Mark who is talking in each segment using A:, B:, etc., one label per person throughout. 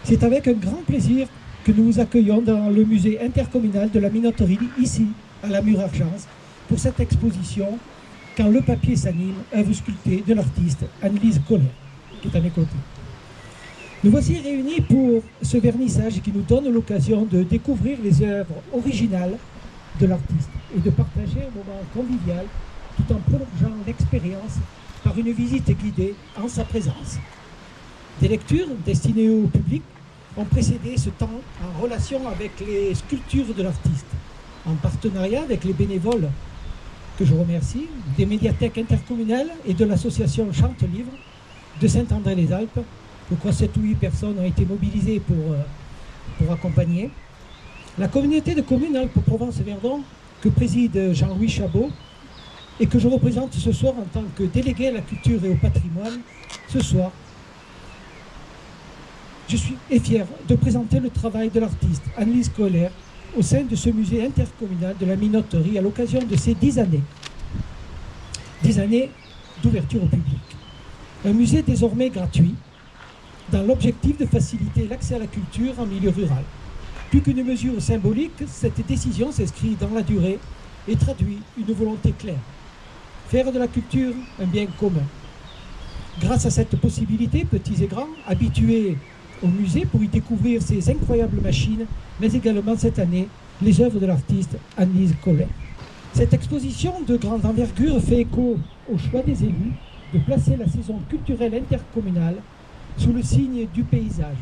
A: C'est avec un grand plaisir que nous vous accueillons dans le musée intercommunal de la minoterie, ici, à la Mur-Argence, pour cette exposition « Quand le papier s'anime », œuvre sculptée de l'artiste Annelise Collet, qui est à mes côtés. Nous voici réunis pour ce vernissage qui nous donne l'occasion de découvrir les œuvres originales de l'artiste et de partager un moment convivial tout en prolongeant l'expérience par une visite guidée en sa présence. Des lectures destinées au public ont précédé ce temps en relation avec les sculptures de l'artiste, en partenariat avec les bénévoles que je remercie, des médiathèques intercommunales et de l'association Chante Livre de Saint-André-les-Alpes. Je crois que 7 ou 8 personnes ont été mobilisées pour accompagner. La communauté de communes Alpes-Provence-Verdon que préside Jean-Louis Chabot et que je représente ce soir en tant que délégué à la culture et au patrimoine. Ce soir, je suis fier de présenter le travail de l'artiste Annelise Collet au sein de ce musée intercommunal de la minoterie à l'occasion de ces 10 années. 10 années d'ouverture au public. Un musée désormais gratuit, dans l'objectif de faciliter l'accès à la culture en milieu rural. Plus qu'une mesure symbolique, cette décision s'inscrit dans la durée et traduit une volonté claire. Faire de la culture un bien commun. Grâce à cette possibilité, petits et grands, habitués au musée pour y découvrir ces incroyables machines, mais également cette année, les œuvres de l'artiste Annelise Collet. Cette exposition de grande envergure fait écho au choix des élus de placer la saison culturelle intercommunale sous le signe du paysage,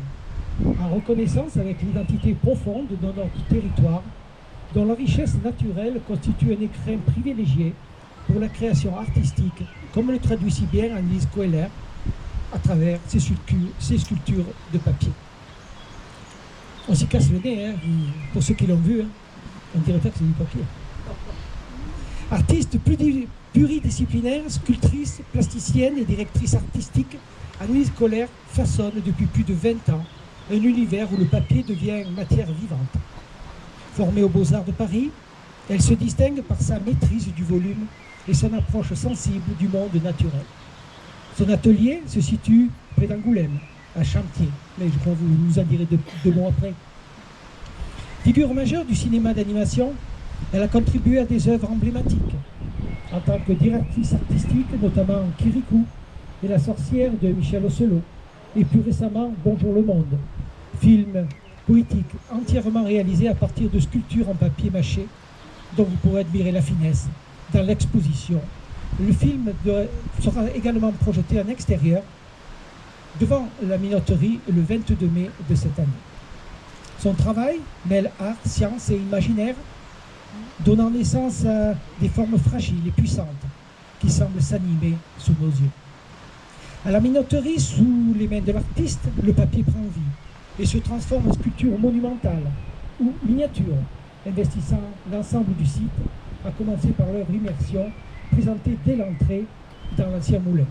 A: en reconnaissance avec l'identité profonde de notre territoire, dont la richesse naturelle constitue un écrin privilégié pour la création artistique, comme le traduit si bien Annelise Collet à travers ses sculptures de papier. On s'y casse le nez, hein, pour ceux qui l'ont vu, hein, on dirait pas que c'est du papier. Artiste pluridisciplinaire, sculptrice, plasticienne et directrice artistique, Annelise Collet façonne depuis plus de 20 ans un univers où le papier devient matière vivante. Formée aux Beaux-Arts de Paris, elle se distingue par sa maîtrise du volume et son approche sensible du monde naturel. Son atelier se situe près d'Angoulême, à Chantier, mais je crois que vous nous en direz deux mots après. Figure majeure du cinéma d'animation, elle a contribué à des œuvres emblématiques en tant que directrice artistique, notamment Kirikou et La sorcière de Michel Osselot, et plus récemment Bonjour le monde, film poétique entièrement réalisé à partir de sculptures en papier mâché, dont vous pourrez admirer la finesse dans l'exposition. Le film sera également projeté en extérieur devant la minoterie le 22 mai de cette année. Son travail mêle art, science et imaginaire, donnant naissance à des formes fragiles et puissantes qui semblent s'animer sous nos yeux. À la minoterie, sous les mains de l'artiste, le papier prend vie et se transforme en sculpture monumentale ou miniature, investissant l'ensemble du site, à commencer par l'œuvre Immersion, présentée dès l'entrée dans l'ancien moulin.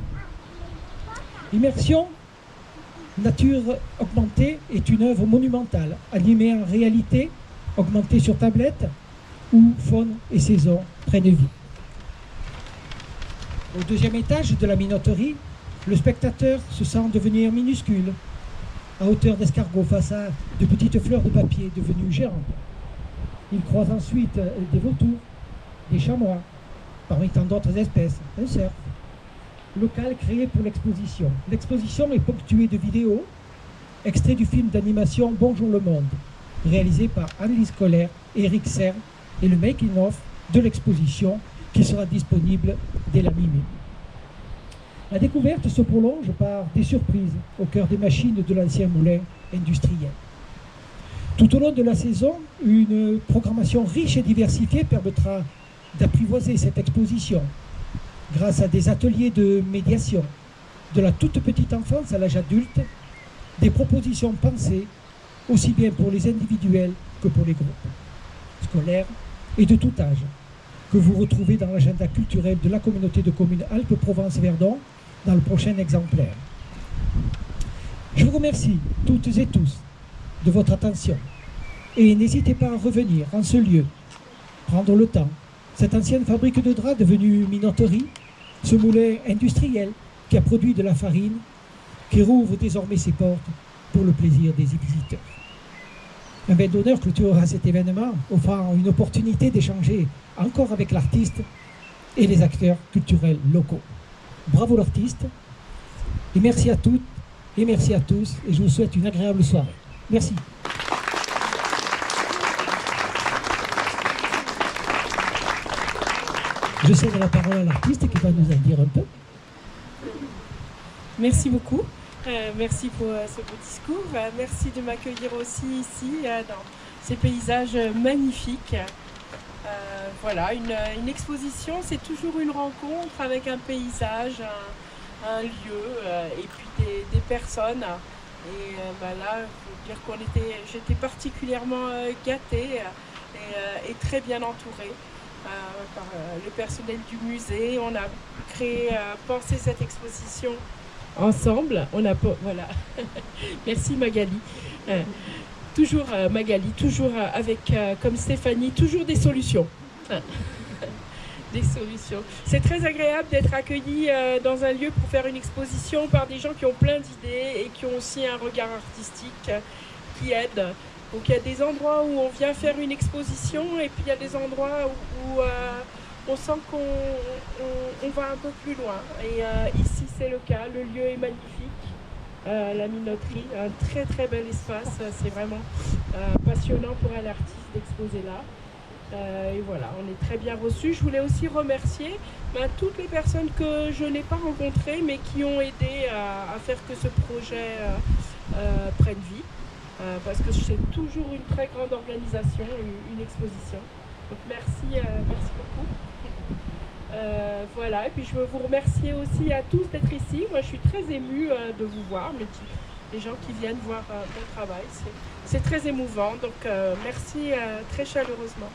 A: Immersion, nature augmentée, est une œuvre monumentale, animée en réalité, augmentée sur tablette, où faune et saison prennent vie. Au deuxième étage de la minoterie, le spectateur se sent devenir minuscule, à hauteur d'escargot face à de petites fleurs de papier devenues géantes. Il croise ensuite des vautours, des chamois, parmi tant d'autres espèces, un cerf. Local créé pour l'exposition. L'exposition est ponctuée de vidéos, extraits du film d'animation Bonjour le monde, réalisé par Annelise Collet et Eric Serre, et le making-of de l'exposition qui sera disponible dès la mi-mai. La découverte se prolonge par des surprises au cœur des machines de l'ancien moulin industriel. Tout au long de la saison, une programmation riche et diversifiée permettra d'apprivoiser cette exposition grâce à des ateliers de médiation, de la toute petite enfance à l'âge adulte, des propositions pensées aussi bien pour les individuels que pour les groupes scolaires et de tout âge, que vous retrouvez dans l'agenda culturel de la communauté de communes Alpes-Provence-Verdon dans le prochain exemplaire. Je vous remercie toutes et tous de votre attention et n'hésitez pas à revenir en ce lieu, prendre le temps. Cette ancienne fabrique de draps devenue minoterie, ce moulin industriel qui a produit de la farine, qui rouvre désormais ses portes pour le plaisir des visiteurs. Un bel d'honneur clôturera cet événement, offrant une opportunité d'échanger encore avec l'artiste et les acteurs culturels locaux. Bravo l'artiste, et merci à toutes et merci à tous, et je vous souhaite une agréable soirée. Merci. Je cède la parole à l'artiste qui va nous en dire un peu.
B: Merci beaucoup. Merci pour ce beau discours. Merci de m'accueillir aussi ici, dans ces paysages magnifiques. Voilà, une exposition, c'est toujours une rencontre avec un paysage, un lieu, et puis des personnes. Et là, je veux dire j'étais particulièrement gâtée et très bien entourée par le personnel du musée. On a pensé cette exposition ensemble. Voilà. Merci Magali. Toujours Magali, toujours avec, comme Stéphanie, toujours des solutions. Des solutions. C'est très agréable d'être accueilli dans un lieu pour faire une exposition par des gens qui ont plein d'idées et qui ont aussi un regard artistique qui aide. Donc il y a des endroits où on vient faire une exposition et puis il y a des endroits où on sent qu'on va un peu plus loin. Et ici c'est le cas, le lieu est magnifique. La minoterie, un très très bel espace, c'est vraiment passionnant pour un artiste d'exposer là. Et voilà, on est très bien reçus. Je voulais aussi remercier toutes les personnes que je n'ai pas rencontrées mais qui ont aidé à faire que ce projet prenne vie. Parce que c'est toujours une très grande organisation, une exposition. Donc merci beaucoup. Voilà, et puis je veux vous remercier aussi à tous d'être ici. Moi je suis très émue de vous voir, les gens qui viennent voir mon travail, c'est très émouvant. Donc merci très chaleureusement.